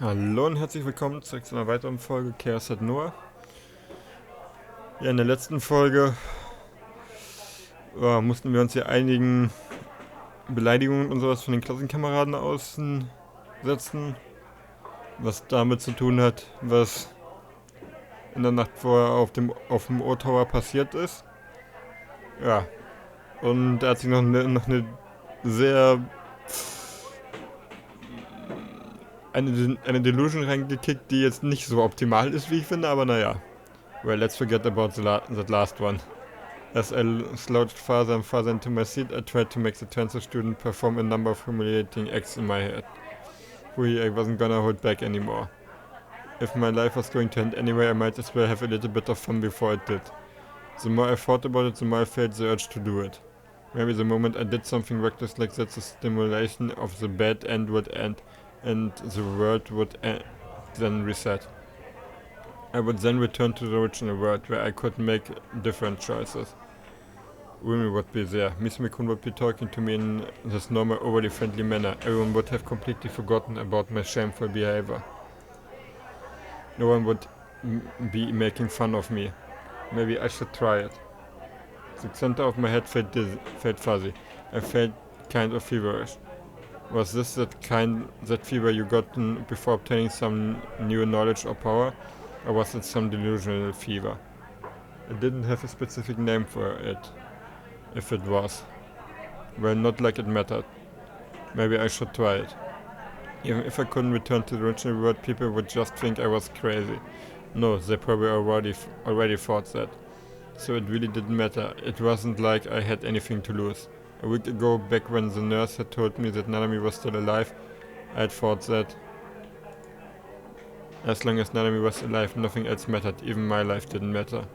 Hallo und herzlich willkommen zurück zu einer weiteren Folge Chaos hat Noah. Ja, in der letzten Folge mussten wir uns hier einigen Beleidigungen und sowas von den Klassenkameraden aussetzen, was damit zu tun hat, was in der Nacht vorher auf dem O-Tower passiert ist. Ja, und er hat sich noch eine sehr eine Delusion reingekickt, die jetzt nicht so optimal ist, wie ich finde, aber naja. Well, let's forget about that last one. As I slouched farther and farther into my seat, I tried to make the transfer student perform a number of humiliating acts in my head. I wasn't gonna hold back anymore. If my life was going to end anyway, I might as well have a little bit of fun before it did. The more I thought about it, the more I felt the urge to do it. Maybe the moment I did something reckless like that, the stimulation of the bad end would end, and the world would then reset. I would then return to the original world, where I could make different choices. Rumi would be there. Miss Mikun would be talking to me in this normal, overly friendly manner. Everyone would have completely forgotten about my shameful behavior. No one would be making fun of me. Maybe I should try it. The center of my head felt fuzzy. I felt kind of feverish. Was this that fever you got before obtaining some new knowledge or power? Or was it some delusional fever? I didn't have a specific name for it. If it was. Well, not like it mattered. Maybe I should try it. Even if I couldn't return to the original world, people would just think I was crazy. No, they probably already thought that. So it really didn't matter. It wasn't like I had anything to lose. A week ago, back when the nurse had told me that Nanami was still alive, I had thought that as long as Nanami was alive, nothing else mattered. Even my life didn't matter.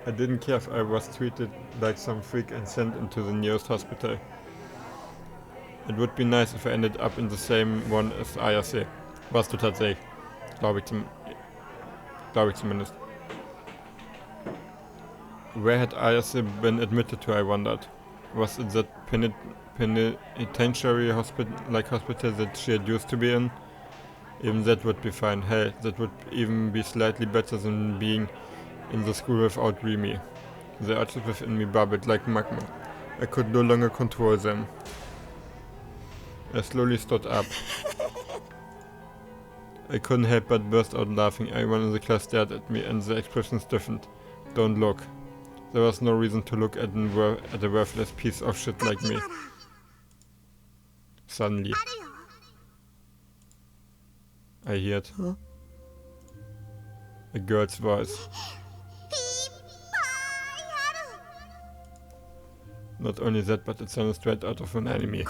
I didn't care if I was treated like some freak and sent into the nearest hospital. It would be nice if I ended up in the same one as Ayase. Warst du tatsächlich. Glaube ich zumindest. Where had Ayase been admitted to, I wondered. Was it that penitentiary hospital that she had used to be in? Even that would be fine. Hell, that would even be slightly better than being in the school without Rimi. The urges within me bubbled like magma. I could no longer control them. I slowly stood up. I couldn't help but burst out laughing. Everyone in the class stared at me and their expressions stiffened. Don't look. There was no reason to look at a worthless piece of shit like me. Suddenly, I heard a girl's voice. Not only that, but it sounded straight out of an anime.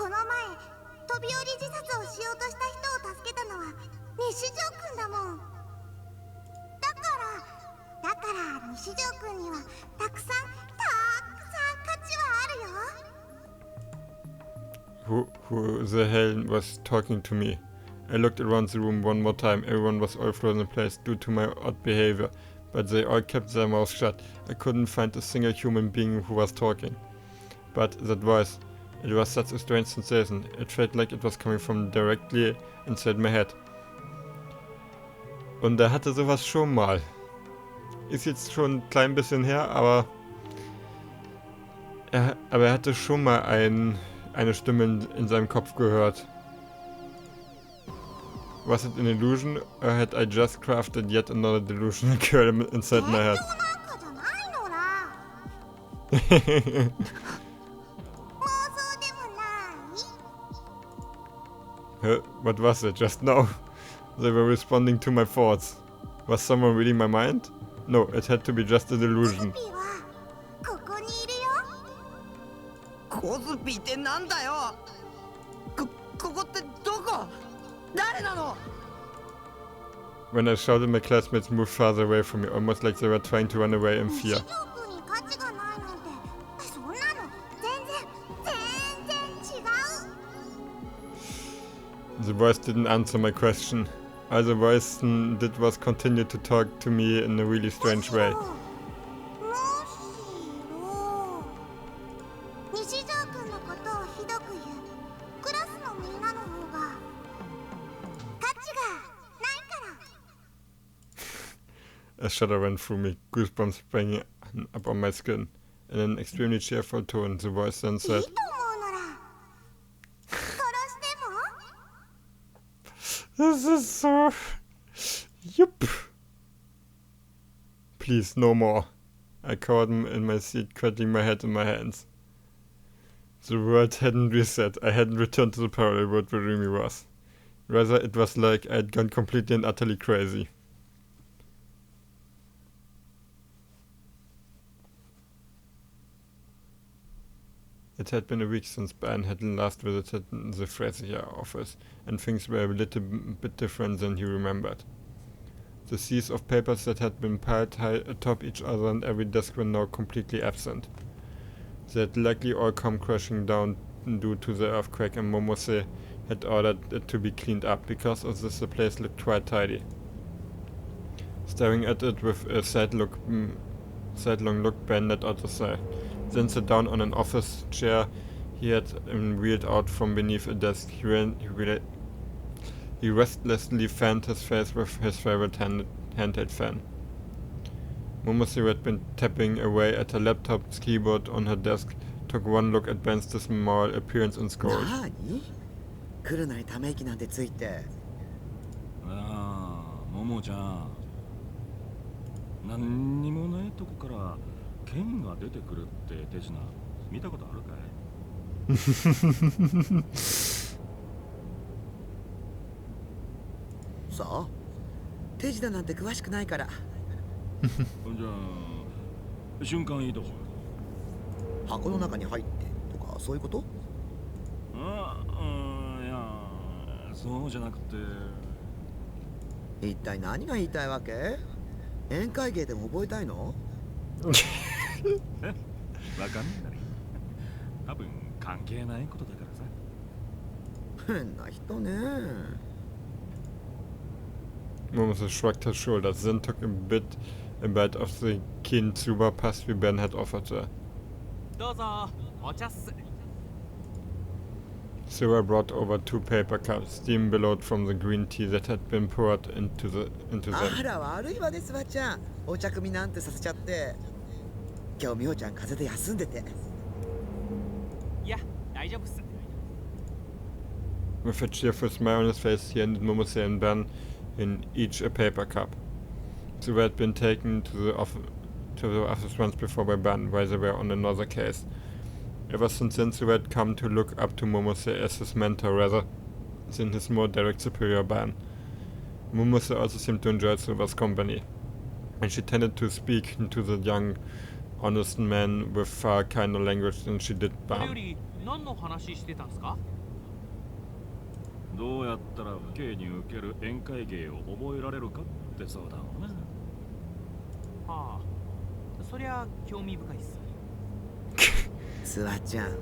Who the hell was talking to me? I looked around the room one more time. Everyone was all frozen in place due to my odd behavior, but they all kept their mouths shut. I couldn't find a single human being who was talking. But that voice, it was such a strange sensation. It felt like it was coming from directly inside my head. Und er hatte sowas schon mal. Ist jetzt schon ein klein bisschen her, aber er hatte schon mal eine Stimme in seinem Kopf gehört. Was it an illusion, or had I just crafted yet another delusional girl inside my head? What was it just now? They were responding to my thoughts. Was someone reading my mind? No, it had to be just a delusion. When I shouted, my classmates moved farther away from me, almost like they were trying to run away in fear. The voice didn't answer my question. All the voice did was continue to talk to me in a really strange way. A shudder went through me, goosebumps sprang up on my skin. In an extremely cheerful tone, the voice then said, "This is so... Yup. Please, no more." I cowered in my seat, cradling my head in my hands. The world hadn't reset. I hadn't returned to the parallel world where Rumi was. Rather, it was like I had gone completely and utterly crazy. It had been a week since Ben had last visited the Frazier office, and things were a little bit different than he remembered. The seas of papers that had been piled high atop each other and every desk were now completely absent. They had likely all come crashing down due to the earthquake, and Momose had ordered it to be cleaned up. Because of this, the place looked quite tidy. Staring at it with a sidelong look, Ben let out a sigh. Then sat down on an office chair he had wheeled out from beneath a desk. He restlessly fanned his face with his favorite handheld fan. Momose, who had been tapping away at her laptop's keyboard on her desk, took one look at Ben's dismal appearance and scolded. So? 手品なんて詳しくないから。じゃあ、瞬間移動。箱の中に入ってとかそういうこと？いや、そうじゃなくて。一体何が言いたいわけ？宴会芸でも覚えたいの？え？わかんない。多分関係ないことだからさ。変な人ね。Momose shrugged her shoulders, then took a bite of the Kintsuba pastry Ben had offered her. Sura brought over 2 paper cups, steam billowed from the green tea that had been poured into them. あら悪いわね、スバちゃん。お茶組なんてさせちゃって。今日みほちゃん風邪で休んでて。いや、大丈夫っす。With a cheerful smile on his face, he handed Momose and Ben in each a paper cup. They had been taken to the office once before by Ben, while they were on another case. Ever since then, they had come to look up to Momose as his mentor rather than his more direct superior Ben. Momose also seemed to enjoy Silver's company, and she tended to speak to the young, honest man with far kinder language than she did Ben. どうやったら不敬に受ける宴会芸を覚えられるかってそうだもんな。はあ、そりゃ興味深いっす。スワちゃん、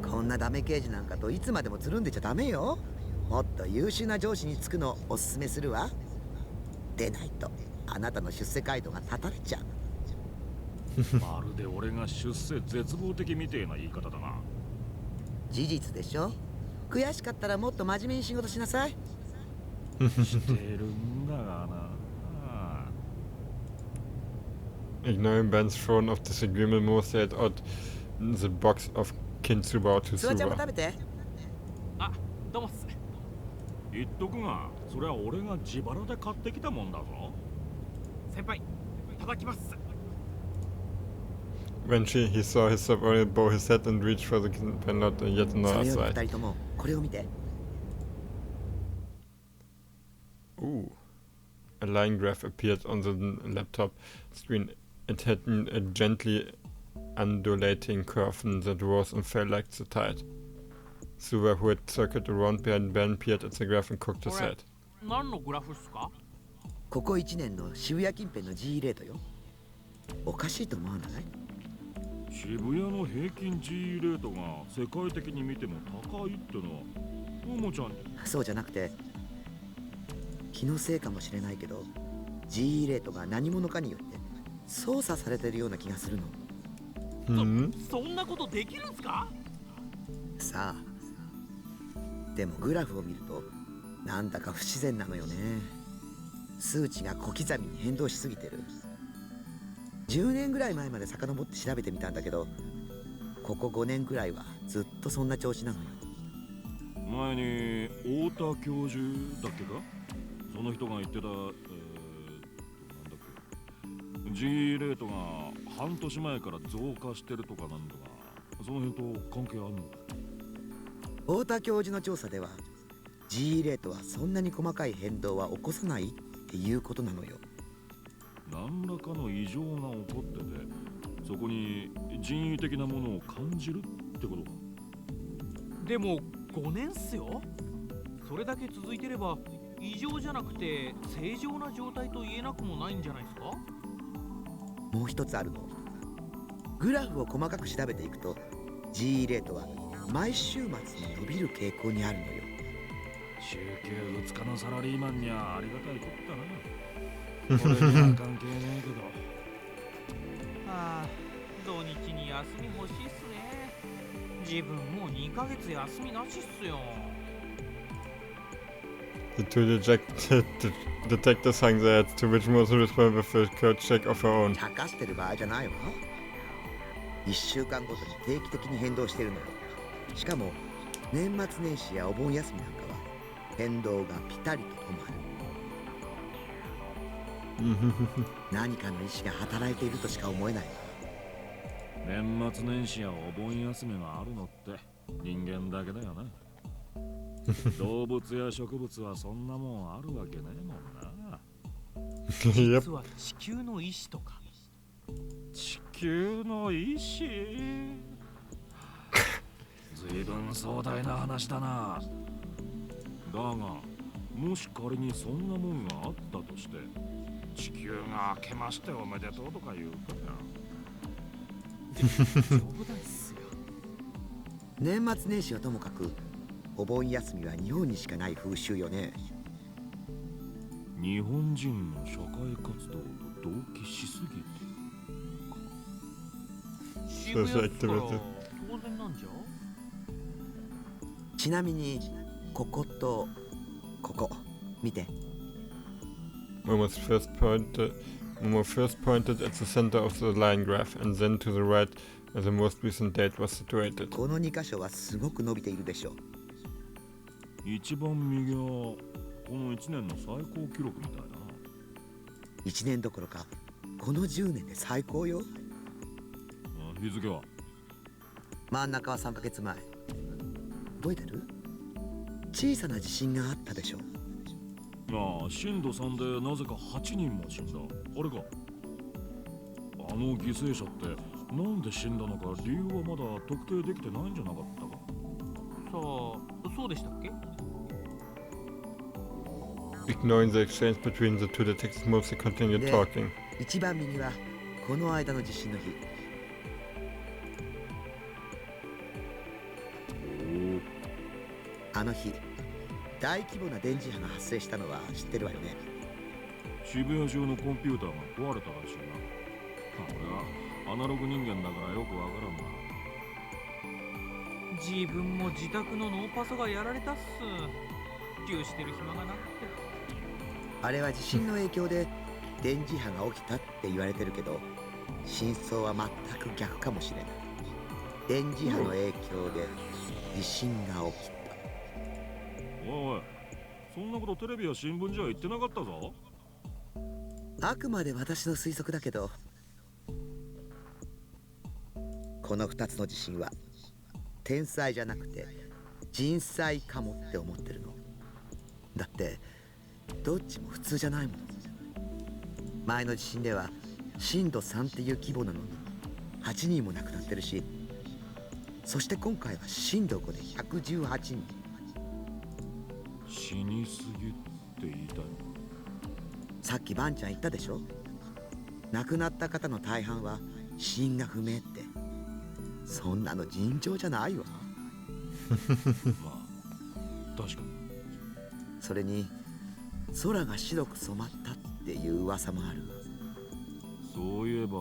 こんなダメ刑事なんかといつまでもつるんでちゃダメよ。もっと優秀な上司に就くのをおすすめするわ。でないとあなたの出世街道が断たれちゃう。まるで俺が出世絶望的みてえな言い方だな。事実でしょ。悔しかったらもっと真面目に仕事しなさい。してるんだがな。Ignoring Ben's throne of disagreement, Momose had out the box of Kintsuba to Suba. あ、どうもっす。言っとくが、それは俺が自腹で買ってきたもんだぞ。先輩、いただきます。When he saw his subordinate bow his head and reach for the pen not yet another side. Ooh. A line graph appeared on the laptop screen. It had a gently undulating curve that rose and fell like the tide. Suva, who had circled around behind Ben, peered at the graph and cocked his head. 何のグラフっすか？ここ1年の渋谷近辺の G レートよ。おかしいと思わない？渋谷の平均 G レートが世界的に見ても高いってのはももちゃん。そうじゃなくて気のせいかもしれないけど G レートが何者かによって操作されてるような気がするの。そんなことできるんすか？さあでもグラフを見るとなんだか不自然なのよね。数値が小刻みに変動しすぎてる。10年ぐらい前まで遡って調べてみたんだけど、ここ5年ぐらいはずっとそんな調子なのよ。前に太田教授だっけか、その人が言ってた、なんだっけ、G レートが半年前から増加してるとかなんとか、その辺と関係あんの？太田教授の調査では G レートはそんなに細かい変動は起こさないっていうことなのよ。何らかの異常が起こってて、そこに人為的なものを感じるってことか。でも5年っすよ。それだけ続いてれば異常じゃなくて正常な状態と言えなくもないんじゃないですか。もう一つあるの。グラフを細かく調べていくと G レートは毎週末に伸びる傾向にあるのよ。週休2日のサラリーマンにはありがたいことだな。これには関係ねえけど。はあ、土日に休み欲しいっすね。自分もう2ヶ月休みなしっすよ。The two detectives hung their heads, to which most responded with a code check of her own. 茶化してる場合じゃないわ。1週間ごとに定期的に変動してるのよ。しかも年末年始やお盆休みなんかは変動がピタリと止まる。何かの意志が働いているとしか思えないわ。年末年始やお盆休みがあるのって人間だけだよな。動物や植物はそんなもんあるわけねえもんな。実は地球の意志とか。地球の意志？随分壮大な話だな。だが、もし仮にそんなもんがあったとして、地球が明けましておめでとうとか言うか冗談っすよ。年末年始はともかくお盆休みは日本にしかない風習よね。日本人の社会活動と同期しすぎて渋谷っつったら当然なんじゃ。ちなみにこことここ見て。Momo first pointed at the center of the line graph, and then to the right where the most recent date was situated. この2箇所はすごく伸びているでしょう。一番右はこの1年の最高記録みたいだな。1年どころかこの10年で最高よ。日付は？真ん中は3ヶ月前。覚えてる？小さな地震があったでしょ。ああ、震度3でなぜか8人も死んだ。あれか。あの犠牲者ってなんで死んだのか理由はまだ特定できてないんじゃなかったか。さあ、そうでしたっけ？ Ignoring the exchange between the two detectives, mostly continued talking. 一番右はこの間の地震の日。あの日、大規模な電磁波が発生したのは知ってるわよね。渋谷中のコンピューターが壊れたらしいな。俺はアナログ人間だからよくわからんな。自分も自宅のノーパソがやられたっす。普及してる暇がなくて。あれは地震の影響で電磁波が起きたって言われてるけど、真相は全く逆かもしれない。電磁波の影響で地震が起きた。おい、そんなことテレビや新聞じゃ言ってなかったぞ。あくまで私の推測だけど、この2つの地震は天災じゃなくて人災かもって思ってるの。だってどっちも普通じゃないもん。前の地震では震度3っていう規模なのに8人も亡くなってるし、そして今回は震度5で118人。死にすぎって言いたいの？さっきバンちゃん言ったでしょ。亡くなった方の大半は死因が不明って。そんなの尋常じゃないわ。まあ確かに。それに空が白く染まったっていう噂もある。そういえば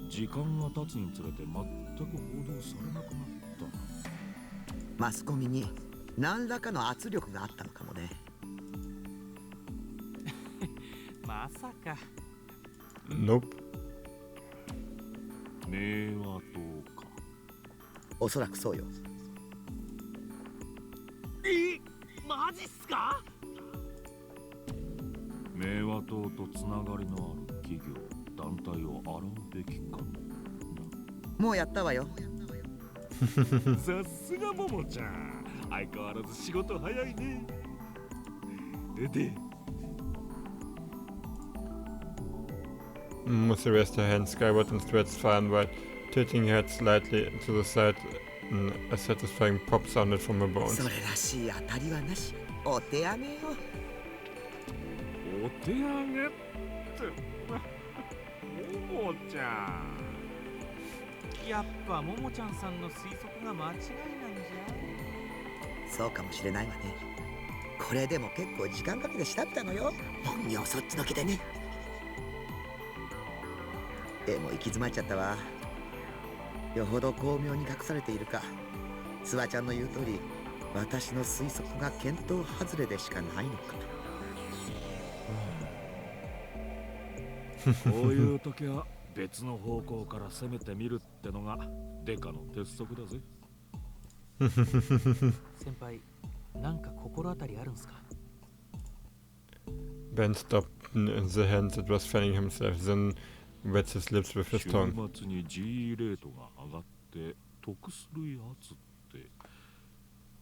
時間が経つにつれて全く報道されなくなったな。マスコミに何らかの圧力があったのかもね。まさか。 Nope. 明和島か。おそらくそうよ。マジっすか？明和島とつながりのある企業団体を洗うべきかも。もうやったわよ。さすがももちゃん、相変わらず仕事早いね。で Musi raised her hand skyward and stretched far and wide, tilting her head slightly to the side. A satisfying pop sounded from her bones. それらしい当たりはなし。お手上げよ。お手上げってももちゃん。やっぱももちゃんさんの推測が間違いなんじそうかもしれないわね。これでも結構時間かけて調べたのよ。本業そっちのけでね。でも行き詰まっちゃったわ。よほど巧妙に隠されているか。スワちゃんの言う通り、私の推測が見当外れでしかないのか。こういう時は別の方向から攻めてみるってのがデカの鉄則だぜ。ゃん。先輩、なんか心当たりあるんすか？ Ben stopped the hand that was fanning himself, then wet his lips with his 週 tongue. 末に G レートが上がって得するやつって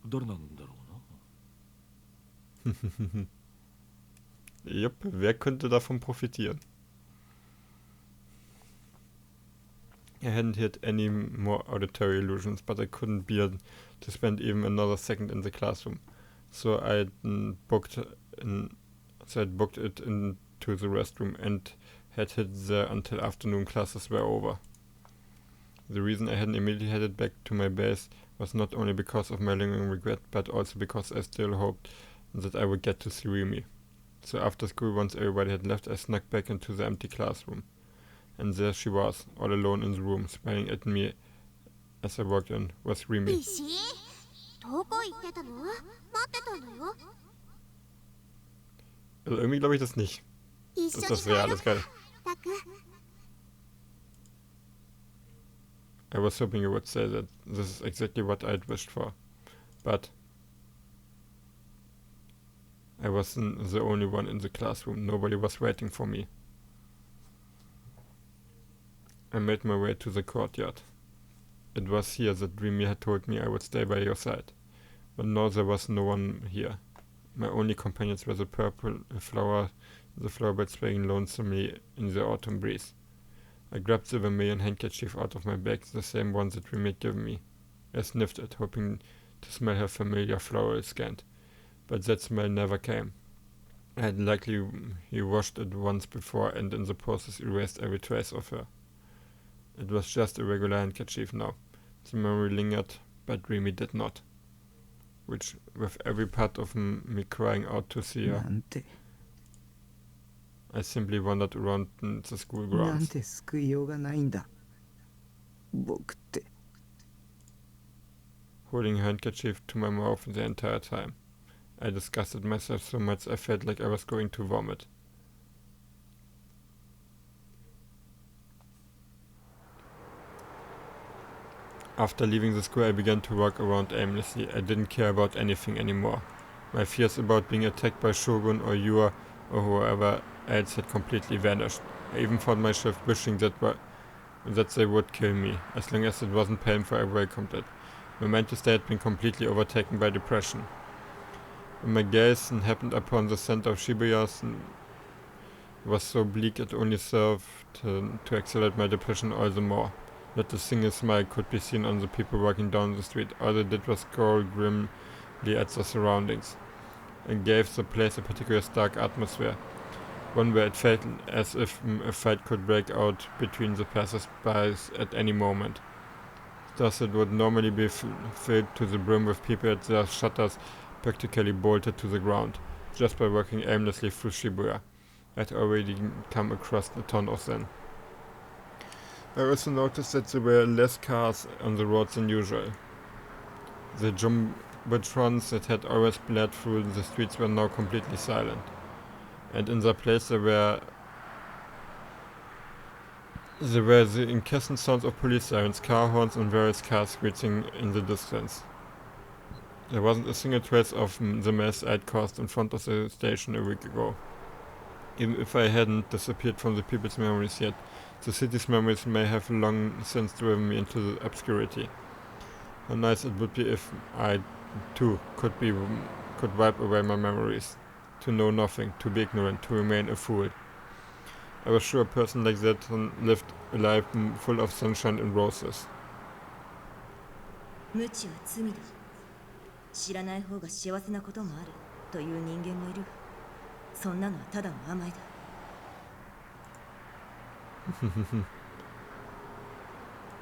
誰なんだろうな。Jupp, wer könnte davon profitieren? I hadn't hit any more auditory illusions, but I couldn't bear to spend even another second in the classroom. So I'd booked it into the restroom and had hid there until afternoon classes were over. The reason I hadn't immediately headed back to my base was not only because of my lingering regret, but also because I still hoped that I would get to see Remy. So after school, once everybody had left, I snuck back into the empty classroom. And there she was, all alone in the room, smiling at me as I walked in, was Remy. 石どこ行ってたの？待ってたのよ。 Also irgendwie glaube ich das nicht. 一 Dass 緒 das に帰ろ real う ist gerade. たく。 I was hoping you would say that. This is exactly what I'd wished for. But I wasn't the only one in the classroom. Nobody was waiting for me. I made my way to the courtyard. It was here that Dreamy had told me I would stay by your side. But now there was no one here. My only companions were the purple flower, the flowerbirds swaying lonesomely in the autumn breeze. I grabbed the vermilion handkerchief out of my bag, the same one that Dreamy had given me. I sniffed it, hoping to smell her familiar floral scent. But that smell never came. I had likely washed it once before and in the process erased every trace of her. It was just a regular handkerchief now. The memory lingered, but Dreamy did not. Which, with every part of me crying out to see her, なんて I simply wandered around the school なん grounds. て救いようがないんだ僕って Holding a handkerchief to my mouth the entire time. I disgusted myself so much I felt like I was going to vomit. After leaving the school, I began to walk around aimlessly. I didn't care about anything anymore. My fears about being attacked by Shogun or Yua or whoever else had completely vanished. I even found myself wishing that they would kill me. As long as it wasn't painful, I welcomed it. My mental state had been completely overtaken by depression. When my gaze happened upon the center of Shibuya, it was so bleak it only served to accelerate my depression all the more. Not a single smile could be seen on the people walking down the street. All they did was scowl grimly at the surroundings. It gave the place a particularly stark atmosphere, one where it felt as if a fight could break out between the passers-by at any moment. Thus it would normally be filled to the brim with people at their shutters practically bolted to the ground, just by walking aimlessly through Shibuya. I'd already come across a ton of them. I also noticed that there were less cars on the roads than usual. The jumbotrons that had always blared through the streets were now completely silent. And in the place there were the incessant sounds of police sirens, car horns, and various cars screeching in the distance. There wasn't a single trace of the mess I'd caused in front of the station a week ago. Even if I hadn't disappeared from the people's memories yet, the city's memories may have long since driven me into the obscurity. How nice it would be if I, too, could wipe away my memories. To know nothing, to be ignorant, to remain a fool. I was sure a person like that lived a life full of sunshine and roses. 無知は罪だ。知らない方が幸せなこともあるという人間もいるが、そんなのはただの甘えだ。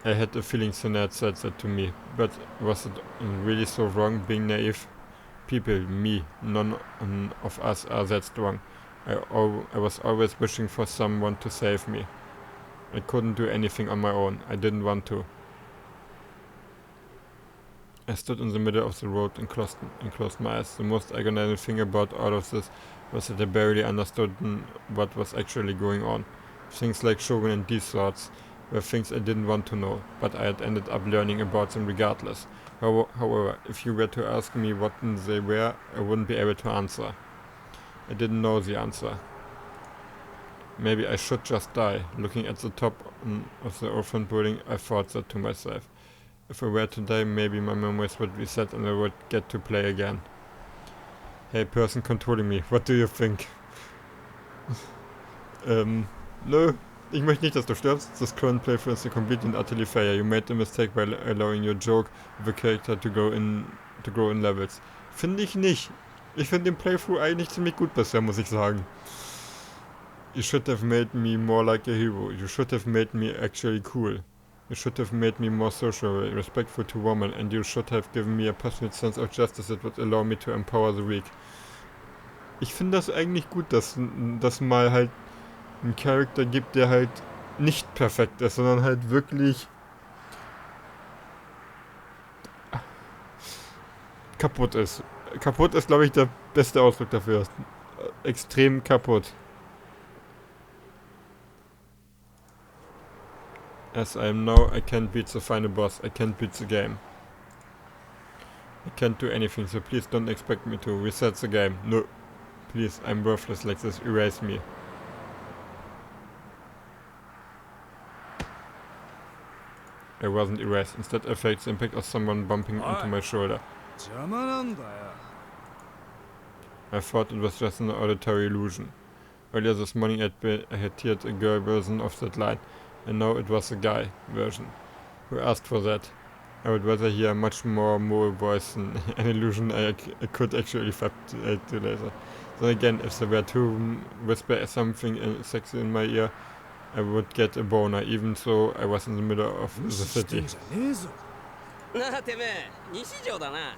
I had a feeling Sonat said that to me, but was it really so wrong being naive? People, me, none of us are that strong. I was always wishing for someone to save me. I couldn't do anything on my own. I didn't want to. I stood in the middle of the road and closed my eyes. The most agonizing thing about all of this was that I barely understood what was actually going on. Things like Shogun and these sorts were things I didn't want to know, but I had ended up learning about them regardless. However, if you were to ask me what they were, I wouldn't be able to answer. I didn't know the answer. Maybe I should just die. Looking at the top of the orphan building, I thought that to myself. If I were to die, maybe my memories would reset and I would get to play again. Hey, person controlling me, what do you think? No, ich möchte nicht, dass du stirbst. This current playthrough is a complete and utterly failure. You made a mistake by allowing your joke of a character to grow in levels. Finde ich nicht. Ich finde den Playthrough eigentlich ziemlich gut bisher, muss ich sagen. You should have made me more like a hero. You should have made me actually cool. You should have made me more social, respectful to women, and you should have given me a passionate sense of justice that would allow me to empower the weak. Ich finde das eigentlich gut, dass mal halt einen Charakter gibt, der halt nicht perfekt ist, sondern halt wirklich kaputt ist. Kaputt ist, glaube ich, der beste Ausdruck dafür. Extrem kaputt. As I am now, I can't beat the final boss. I can't beat the game. I can't do anything, so please don't expect me to reset the game. No. Please, I'm worthless like this. Erase me. I wasn't erased. Instead, I felt the impact of someone bumping into my shoulder. I thought it was just an auditory illusion. Earlier this morning I had heard a girl version of that line, and now it was a guy version. Who asked for that? I would rather hear a much more mobile voice than an illusion I could actually fabricate later. Then again, if there were to whisper something sexy in my ear, I would get a boner, even though I was in the middle of the city. なあてめえ西条だな。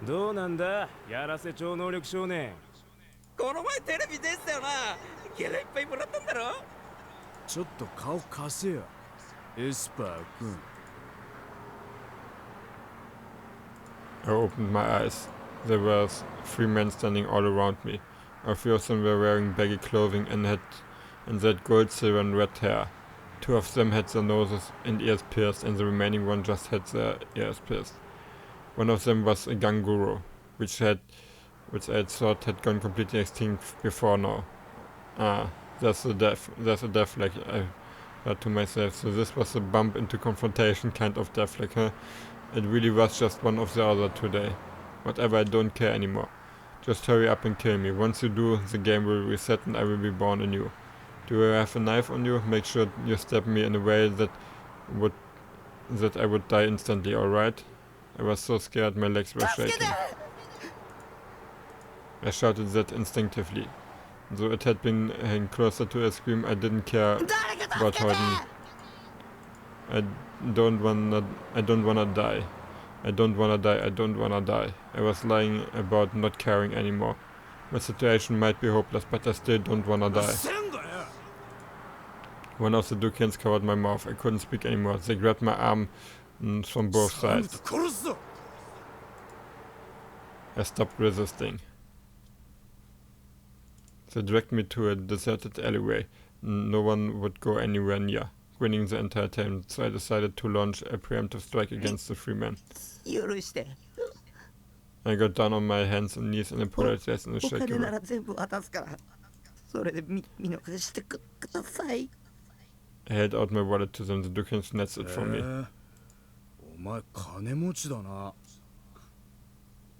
どうなんだやらせ超能力少年。この前テレビ出てたよな。ギャラいっぱいもらったんだろ。ちょっと顔貸せよエスパー君。 I opened my eyes. There were 3 men standing all around me. A few of them were wearing baggy clothing and that gold, silver and red hair. 2 of them had their noses and ears pierced, and the remaining one just had their ears pierced. One of them was a ganguro, which I had thought had gone completely extinct before now. Ah, there's a death flag, I thought to myself. So this was a bump into confrontation kind of death flag, huh? It really was just one of the other today. Whatever, I don't care anymore. Just hurry up and kill me. Once you do, the game will reset and I will be born anew. Do you have a knife on you? Make sure you stab me in a way that I would die instantly, alright? I was so scared my legs were shaking. I shouted that instinctively. Though it had been hanging closer to a scream, I didn't care about hurting. I don't wanna die. I don't wanna die, I don't wanna die. I was lying about not caring anymore. My situation might be hopeless, but I still don't wanna die. One of the Dukians covered my mouth. I couldn't speak anymore. They grabbed my arm from both sides. I stopped resisting. They dragged me to a deserted alleyway. No one would go anywhere near, grinning the entire time, so I decided to launch a preemptive strike against the three men. 許して。 I got down on my hands and knees and apologized in a お shaky 金な way. ら全部渡すから。それで見逃してください。 I held out my wallet to them. The Dukan snatched it from me. お前金持ちだな。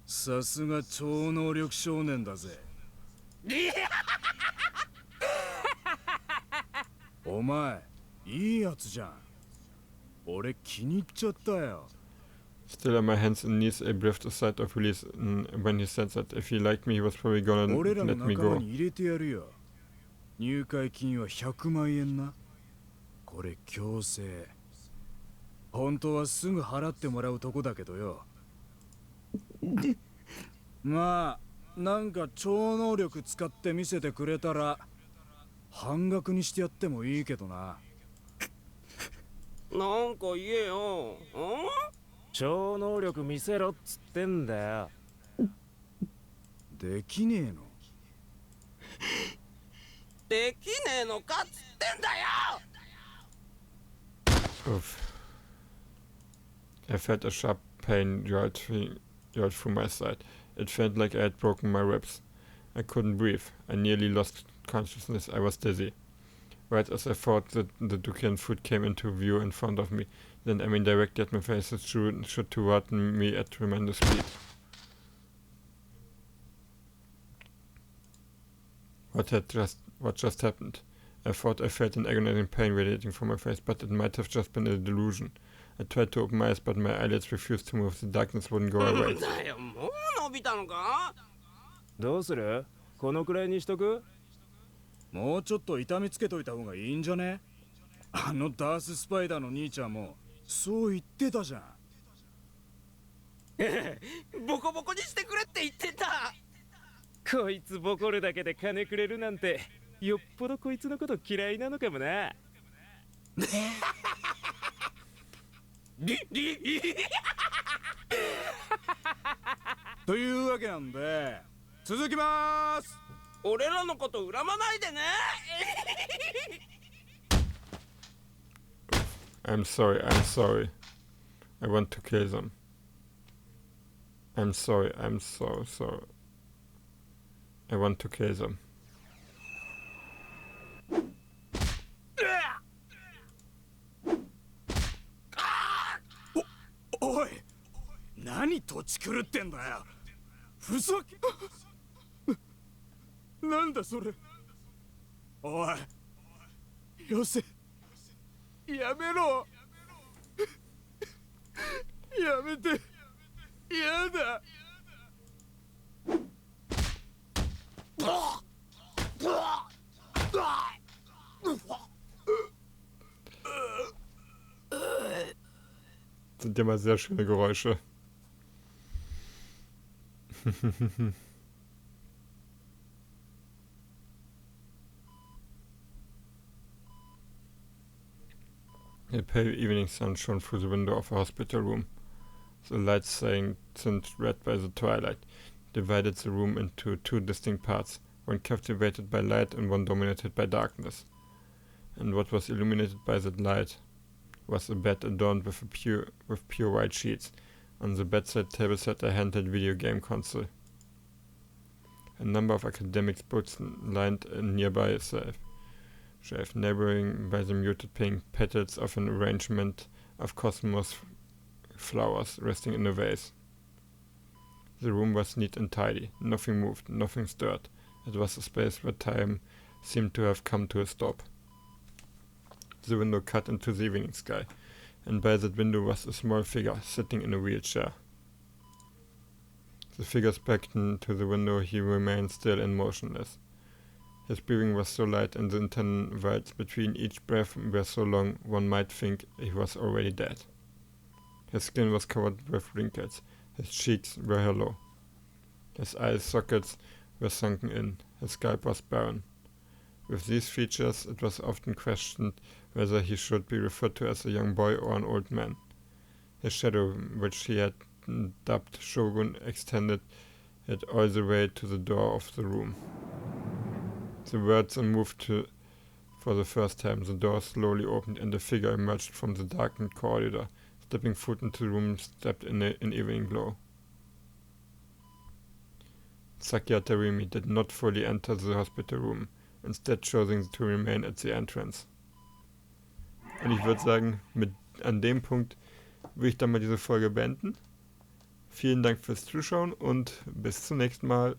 さすが超能力少年だぜ。お前いいやつじゃん。俺気に入っちゃったよ。 Still on my hands and knees, I breathed a sigh of release when he said that if he liked me, he was probably gonna 俺らの let me 仲間 go. に入れてやるよ。入会金は100万円な。これ強制。本当はすぐ払ってもらうとこだけどよ。まあなんか超能力使って見せてくれたら半額にしてやってもいいけどな。なんか言えよ。超能力見せろっつってんだよ。できねえの。できねえのかっつってんだよ。 Oof. I felt a sharp pain jolt through my side. It felt like I had broken my ribs. I couldn't breathe. I nearly lost consciousness. I was dizzy. Right as I thought that the Dukan food came into view in front of me, then aiming directly at my face, it shoot toward me at tremendous speed. What just happened? I thought I felt an agonizing pain radiating from my face, but it might have just been a delusion. I tried to open my eyes, but my eyelids refused to move. The darkness wouldn't go away. だよ、もう伸びたのか？どうする？このくらいにしとく？もうちょっと痛みつけといた方がいいんじゃね？あのダーススパイダーの兄ちゃんもそう言ってたじゃん。ボコボコにしてくれって言ってた。こいつボコるだけで金くれるなんて、よっぽどこいつのこと嫌いなのかもな。というわけなんで続きまーす。俺らのこと恨まないでね。I'm sorry. I want to kill them. I'm sorry. I'm so sorry. I want to kill them. おい、何土地狂ってんだよ。ふざけ。なんだそれ。おい、よせ。やめろ。やめて。やだ。Sind ja mal sehr schöne Geräusche. The pale evening sun shone through the window of a hospital room. The light saying tint red by the twilight divided the room into two distinct parts, one captivated by light and one dominated by darkness. And what was illuminated by that light was a bed adorned with pure white sheets. On the bedside table sat a handheld video game console. A number of academic books lined a nearby shelf, neighboring by the muted pink petals of an arrangement of cosmos flowers resting in a vase. The room was neat and tidy. Nothing moved, nothing stirred. It was a space where time seemed to have come to a stop. The window cut into the evening sky, and by that window was a small figure sitting in a wheelchair. The figure's back to the window, he remained still and motionless. His breathing was so light, and the intervals between each breath were so long, one might think he was already dead. His skin was covered with wrinkles. His cheeks were hollow. His eye sockets were sunken in. His scalp was barren. With these features, it was often questioned whether he should be referred to as a young boy or an old man. His shadow, which he had dubbed Shogun, extended it all the way to the door of the room. The words moved for the first time. The door slowly opened and a figure emerged from the darkened corridor. Stepping foot into the room, stepped in evening glow. Sakia Terimi did not fully enter the hospital room, instead choosing to remain at the entrance. Und ich würde sagen, an dem Punkt will ich dann mal diese Folge beenden. Vielen Dank fürs Zuschauen und bis zum nächsten Mal.